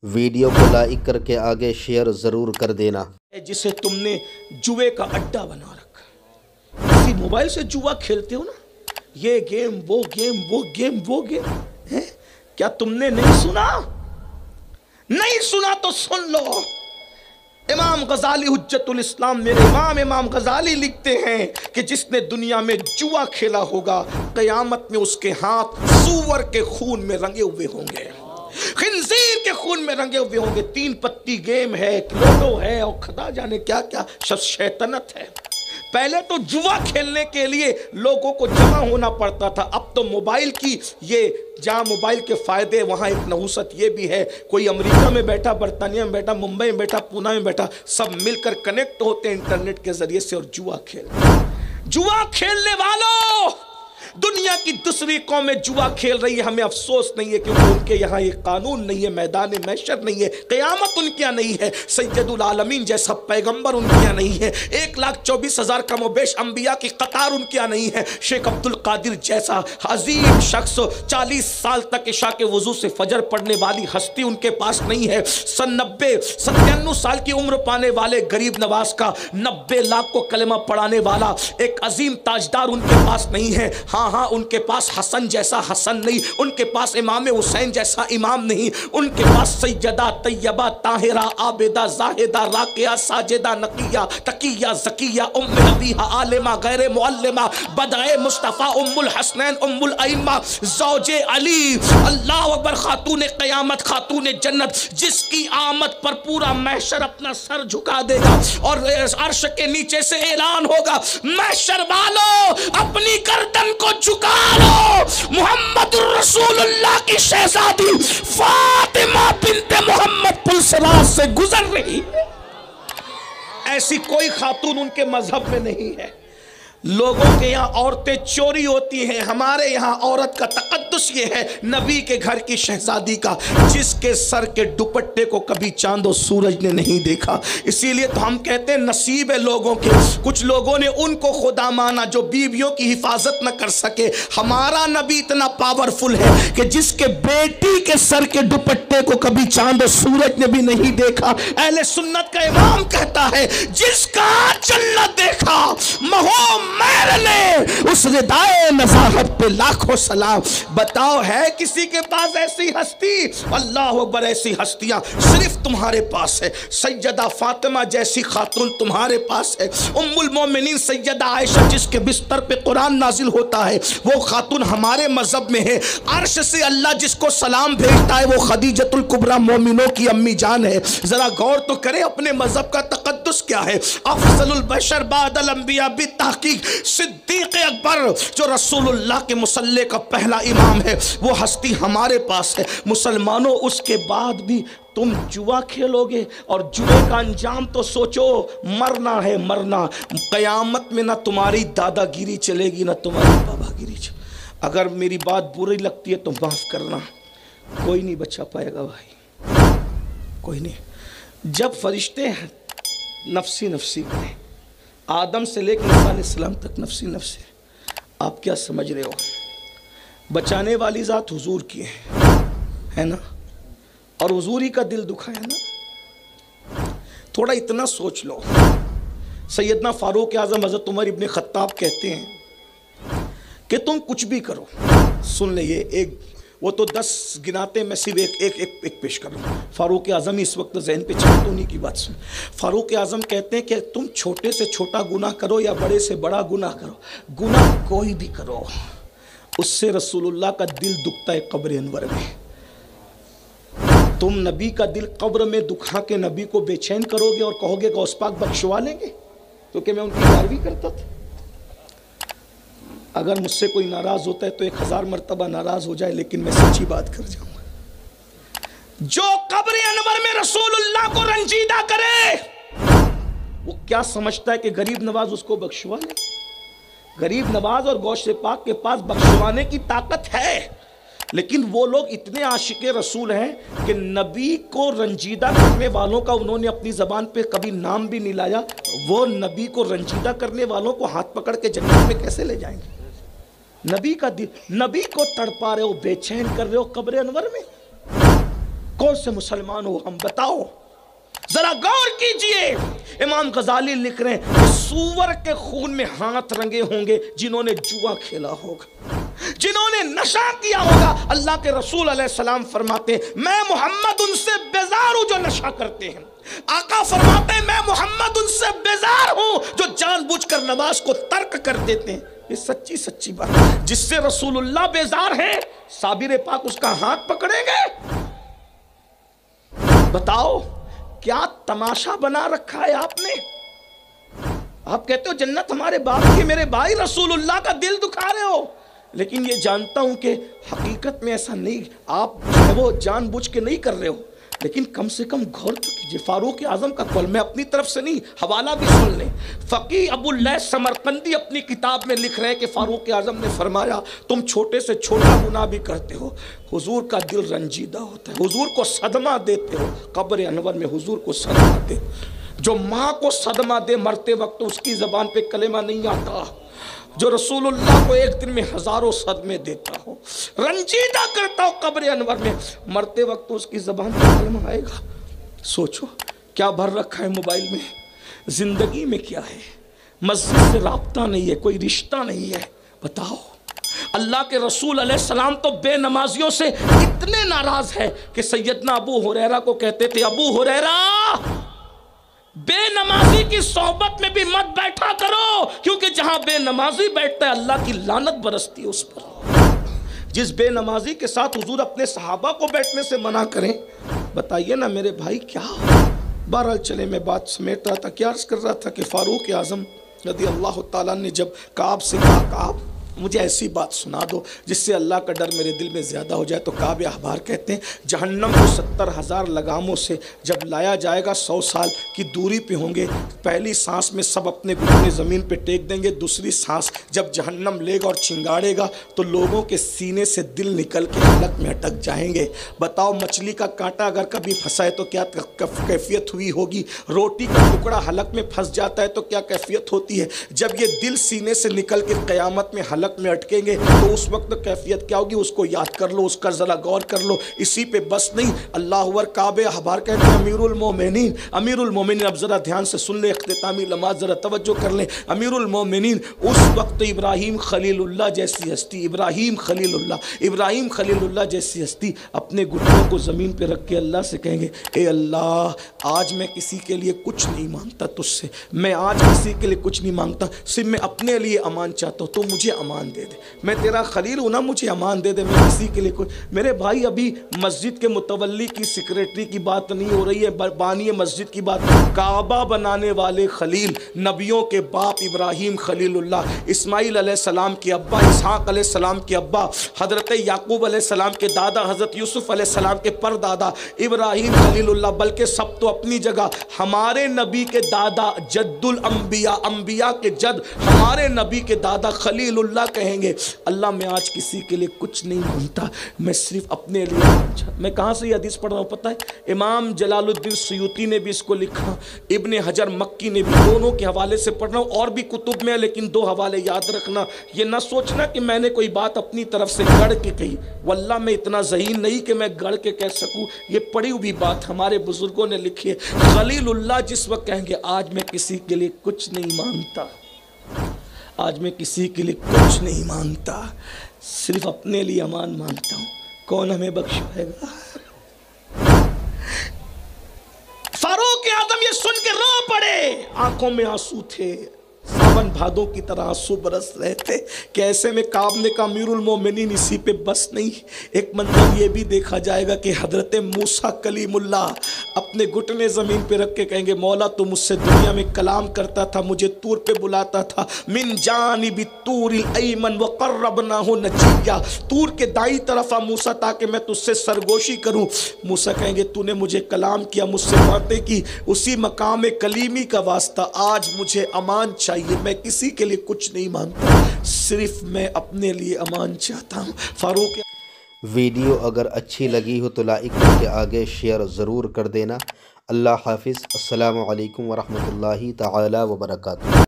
Video को like करके आगे शेयर ज़रूर कर देना। जिसे तुमने जुए का अड्डा बना रखा, इसी मोबाइल से जुआ खेलते हो ना, ये गेम वो गेम वो गेम वो गेम है। क्या तुमने नहीं सुना? नहीं सुना तो सुन लो। इमाम गजाली हुज्जतुल इस्लाम, मेरे इमाम गजाली लिखते हैं कि जिसने दुनिया में जुआ खेला होगा, क़यामत में उसके हाथ सूअर के खून में रंगे हुए होंगे, खिंजीर के खून में रंगे हुए होंगे। 3 पत्ती गेम है, लूडो है और खदा जाने क्या क्या शैतानत है। पहले तो जुआ खेलने के लिए लोगों को जमा होना पड़ता था, अब तो मोबाइल की ये जहाँ मोबाइल के फायदे वहाँ एक नहुसत ये भी है, कोई अमेरिका में बैठा, बर्तानिया में बैठा, मुंबई में बैठा, पूना में बैठा, सब मिलकर कनेक्ट होते हैं इंटरनेट के जरिए से और जुआ खेलने वालों, दुनिया की दूसरी कौमें जुआ खेल रही है, हमें अफसोस नहीं है क्योंकि उनके यहाँ ये कानून नहीं है, मैदान महशर नहीं है, क़यामत उनके यहाँ नहीं है, सैयदुल आलमीन जैसा पैगंबर उनके यहाँ नहीं है, 1,24,000 कमोबेश अंबिया की कतार उनके यहाँ नहीं है, शेख अब्दुल कादिर जैसा अजीम शख्स 40 साल तक इशा के वजू से फजर पढ़ने वाली हस्ती उनके पास नहीं है, 97 साल की उम्र पाने वाले गरीब नवाज का 90 लाख को कलमा पढ़ाने वाला एक अजीम ताजदार उनके पास नहीं है। हाँ, उनके पास हसन जैसा हसन नहीं, उनके पास इमाम हुसैन जैसा इमाम नहीं, उनके पास सैयदा तैयबा ताहिरा आबिदा जाहिदा राकिया साजिदा नकिया तकिया ज़किया उम्मे नबीहा आलिमा गैर मुअल्लिमा बदाए मुस्तफ़ा उम्मुल हसनैन उम्मुल अइम्मा ज़ौजे अली, अल्लाह अकबर, खातून क़यामत खातून जन्नत, जिसकी आमद पर पूरा महशर अपना सर झुका देगा और अर्श के नीचे से ऐलान होगा, महशर वालों अपनी गर्दन को झुका लो, मोहम्मद रसूलुल्लाह की शहजादी फातिमा बिन्ते मोहम्मद पुलसराज से गुजर रही है। ऐसी कोई खातून उनके मजहब में नहीं है। लोगों के यहाँ औरतें चोरी होती हैं, हमारे यहाँ औरत का तकद्दुस ये है नबी के घर की शहजादी का, जिसके सर के दुपट्टे को कभी चांद और सूरज ने नहीं देखा। इसीलिए तो हम कहते हैं नसीब है लोगों के, कुछ लोगों ने उनको खुदा माना जो बीवियों की हिफाजत न कर सके। हमारा नबी इतना पावरफुल है कि जिसके बेटी के सर के दुपट्टे को कभी चांद और सूरज ने भी नहीं देखा। अहले सुन्नत का इमाम कहता है जिसका जन्नत देखा महो मैंने उस रिदाए नज़ाहत पे लाखों सलाम। बताओ है किसी के पास ऐसी हस्ती? अल्लाह अकबर, ऐसी हस्तियां सिर्फ तुम्हारे पास है। सैयदा फातिमा जैसी खातून तुम्हारे पास है। उम्मुल मोमिनीन सैयदा आयशा जिसके बिस्तर पे कुरान नाजिल होता है वो खातून हमारे मजहब में है। अर्श से अल्लाह जिसको सलाम भेजता है वो खदीजतुल कुबरा मोमिनों की अम्मी जान है। जरा गौर तो करें अपने मजहब का तकद्दुस क्या है। अफजलुल बशर बादल अंबिया बितहकीक सिद्दीक अकबर जो रसूलुल्लाह के मुसल्ले का पहला इमाम है वो हस्ती हमारे पास है। मुसलमानों, उसके बाद भी तुम जुआ खेलोगे और जुए का अंजाम तो सोचो, मरना है मरना। क़यामत में ना तुम्हारी दादागिरी चलेगी ना तुम्हारी बाबागिरी। अगर मेरी बात बुरी लगती है तो माफ़ करना, कोई नहीं बचा पाएगा भाई, कोई नहीं। जब फरिश्ते नफसी नफसी करें, आदम से लेकर ईसा अलैहिस्सलाम तक नफसी नफसी, आप क्या समझ रहे हो? बचाने वाली ज़ात हुजूर की है ना, और हुजूर ही का दिल दुखा है ना। थोड़ा इतना सोच लो। सैयदना फारूक आज़म हज़रत उमर इब्न खत्ताब कहते हैं कि तुम कुछ भी करो, सुन ले, ये एक वो तो 10 गिनाते, मैं सिर्फ एक पेश कर रहा हूँ। फारूक आज़म इस वक्त जहन पे छाते उन्हीं की बात सुन। फारूक आज़म कहते हैं कि तुम छोटे से छोटा गुनाह करो या बड़े से बड़ा गुनाह करो, गुनाह कोई भी करो, उससे रसूलुल्लाह का दिल दुखता है कब्र अनवर में। तुम नबी का दिल कब्र में दुखा के नबी को बेचैन करोगे और कहोगे गौस पाक बख्शवा लेंगे, क्योंकि मैं उनकी पैरवी करता था। अगर मुझसे कोई नाराज होता है तो 1000 मरतबा नाराज हो जाए, लेकिन मैं सच्ची बात कर जाऊंगा। जो कब्र अनवर में रसूलुल्लाह को रंजीदा करे वो क्या समझता है कि गरीब नवाज उसको बख्शवा ले? गरीब नवाज और गौशे पाक के पास बख्शवाने की ताकत है, लेकिन वो लोग इतने आशिके रसूल हैं कि नबी को रंजीदा करने वालों का उन्होंने अपनी ज़बान पे कभी नाम भी नहीं लाया। वो नबी को रंजीदा करने वालों को हाथ पकड़ के जन्नत में कैसे ले जाएंगे? नबी का दिल, नबी को तड़पा रहे हो, बेचैन कर रहे हो कब्र अनवर में। कौन से मुसलमान हो हम, बताओ जरा गौर कीजिए। इमाम गजाली लिख रहे हैं कि सूअर के खून में हाथ रंगे होंगे जिन्होंने जुआ खेला होगा, जिन्होंने नशा किया होगा। अल्लाह के रसूल अलैहिस्सलाम फरमाते हैं मैं मोहम्मद उनसे बेजार हूं जो नशा करते हैं। आका फरमाते हैं मैं मोहम्मद उनसे बेजार हूं जो जानबूझकर नमाज को तर्क कर देते हैं। ये सच्ची सच्ची बात है। जिससे रसूलुल्लाह बेजार है, साबिर पाक उसका हाथ पकड़ेंगे? बताओ क्या तमाशा बना रखा है आपने। आप कहते हो जन्नत हमारे बाप की, मेरे भाई रसूलुल्लाह का दिल दुखा रहे हो। लेकिन ये जानता हूं कि हकीकत में ऐसा नहीं, आप वो जानबूझ के नहीं कर रहे हो, लेकिन कम से कम गौर तो कीजिए। फारूक आजम का कौल, मैं अपनी तरफ से नहीं, हवाला भी सुन लें। फ़क़ी अबुल लैस समरकंदी अपनी किताब में लिख रहे हैं कि फारूक आजम ने फरमाया तुम छोटे से छोटा गुनाह भी करते हो, हुजूर का दिल रंजीदा होता है, हुजूर को सदमा देते हो। कब्र अनवर में हुजूर को सदमा दे, जो माँ को सदमा दे मरते वक्त उसकी ज़बान पे कलेमा नहीं आता, जो रसूलुल्लाह को एक दिन में हजारों सदमे देता हो, रंजीदा करता हो कब्र अनवर में, मरते वक्त उसकी ज़बान पे कलमा आएगा। सोचो क्या भर रखा है मोबाइल में, जिंदगी में क्या है, मस्जिद से राब्ता नहीं है, कोई रिश्ता नहीं है। बताओ अल्लाह के रसूल अलैहिस्सलाम तो बेनमाजियों से इतने नाराज है कि सैयदना अबू हुरैरा को कहते थे अबू हुरैरा बेनमाजी की सोहबत में भी मत बैठा करो, क्योंकि जहां बेनमाजी बैठता है अल्लाह की लानत बरसती है उस पर। जिस बेनमाजी के साथ हुजूर अपने सहाबा को बैठने से मना करें, बताइए ना मेरे भाई क्या। बहरहाल चले, मैं बात समेट रहा था, क्या अर्ज कर रहा था कि फारूक आजम रज़ी अल्लाह ताला ने जब काब से कहा काब मुझे ऐसी बात सुना दो जिससे अल्लाह का डर मेरे दिल में ज़्यादा हो जाए, तो काब अहबार कहते हैं जहन्नम को 70,000 लगामों से जब लाया जाएगा 100 साल की दूरी पे होंगे। पहली सांस में सब अपने घुटने ज़मीन पे टेक देंगे, दूसरी सांस जब जहन्नम लेगा और चिंगाड़ेगा तो लोगों के सीने से दिल निकल के हलक में अटक जाएंगे। बताओ मछली का कांटा अगर कभी फंसा है तो क्या कैफियत हुई होगी, रोटी का टुकड़ा हलक में फंस जाता है तो क्या कैफियत होती है। जब ये दिल सीने से निकल के क़यामत में हलक में अटकेंगे तो उस वक्त कैफियत क्या होगी, उसको याद कर लो, उसका जरा गौर कर लो। इसी पे बस नहीं, अल्लाह अकबर काबे अहबार कहते हैं अमीरुल मोमिनीन, अमीरुल मोमिनीन, अब जरा ध्यान से सुन ले, इख्तितामी नमाज जरा तवज्जो कर ले। अमीरुल मोमिनीन उस वक्त इब्राहीम खलीलुल्लाह जैसी हस्ती, इब्राहीम खलीलुल्लाह जैसी हस्ती अपने घुटनों को ज़मीन पे रख के अल्लाह से कहेंगे ए अल्लाह आज मैं किसी के लिए कुछ नहीं मांगता तुझसे, मैं आज किसी के लिए कुछ नहीं मांगता, सिर्फ मैं अपने लिए अमान चाहता हूँ, तो मुझे अमान दे दे, मैं तेरा खलील हूँ ना, मुझे अमान दे दे, मैं किसी के लिए कोई। मेरे भाई अभी मस्जिद के मुतवल्ली की सेक्रेटरी की बात नहीं हो रही है, बानी मस्जिद की बात। काबा बनाने वाले खलील, नबियों के बाप इब्राहीम खलीलुल्लाह, इस्माइल अलैहिस्सलाम के अब्बा, इसहाक अलैहिस्सलाम के अब्बा, हज़रत याकूब अलैहिस्सलाम के दादा, हज़रत यूसुफ अलैहिस्सलाम के परदादा इब्राहीम खलीलुल्लाह, बल्कि सब तो अपनी जगह हमारे नबी के दादा जद्दुल अंबिया, अंबिया के जद हमारे नबी के दादा खलीलुल्लाह कहेंगे अल्लाह मैं आज किसी के लिए कुछ नहीं मांगता, मैं सिर्फ अपने लिए। मैं कहाँ से ये हदीस पढ़ रहा हूँ पता है, इमाम जलालुद्दीन सुयूती ने भी इसको लिखा, इब्ने हजर मक्की ने भी, दोनों के हवाले से पढ़ रहा हूँ, और भी कुतुब में है लेकिन दो हवाले याद रखना। ये ना सोचना कि मैंने कोई बात अपनी तरफ से गढ़ के कही, वल्लाह मैं इतना ज़हीन नहीं कि मैं गढ़ के कह सकूँ, ये पढ़ी हुई बात हमारे बुजुर्गों ने लिखी है। खलीलुल्लाह जिस वक्त कहेंगे आज मैं किसी के लिए कुछ नहीं मांगता, आज मैं किसी के लिए कुछ नहीं मांगता, सिर्फ अपने लिए अमान मांगता हूं, कौन हमें बख्शेगा। फारूक आजम ये सुन के रो पड़े, आंखों में आंसू थे, सावन भादों की तरह आंसू बरस रहे थे। कैसे में काब ने कहा अमीरुल मोमिनीन इसी पे बस नहीं, एक मंजर ये भी देखा जाएगा कि हजरत मूसा कलीमुल्लाह अपने घुटने ज़मीन पे रख के कहेंगे मौला तो मुझसे दुनिया में कलाम करता था, मुझे तूर पे बुलाता था, मिन जानिबि तूरिल अयमन व क़र्रबनाहु नजिया, तूर के दाई तरफ आ मूसा ताकि मैं तुझसे सरगोशी करूं। मूसा कहेंगे तूने मुझे कलाम किया, मुझसे बातें की, उसी मकाम कलीमी का वास्ता आज मुझे अमान चाहिए, मैं किसी के लिए कुछ नहीं मांगता, सिर्फ मैं अपने लिए अमान चाहता हूँ। फारूक वीडियो अगर अच्छी लगी हो तो लाइक करके आगे शेयर ज़रूर कर देना। अल्लाह हाफिज़। अस्सलामु अलैकुम वरहमतुल्लाहि तआला व बरकातुहू।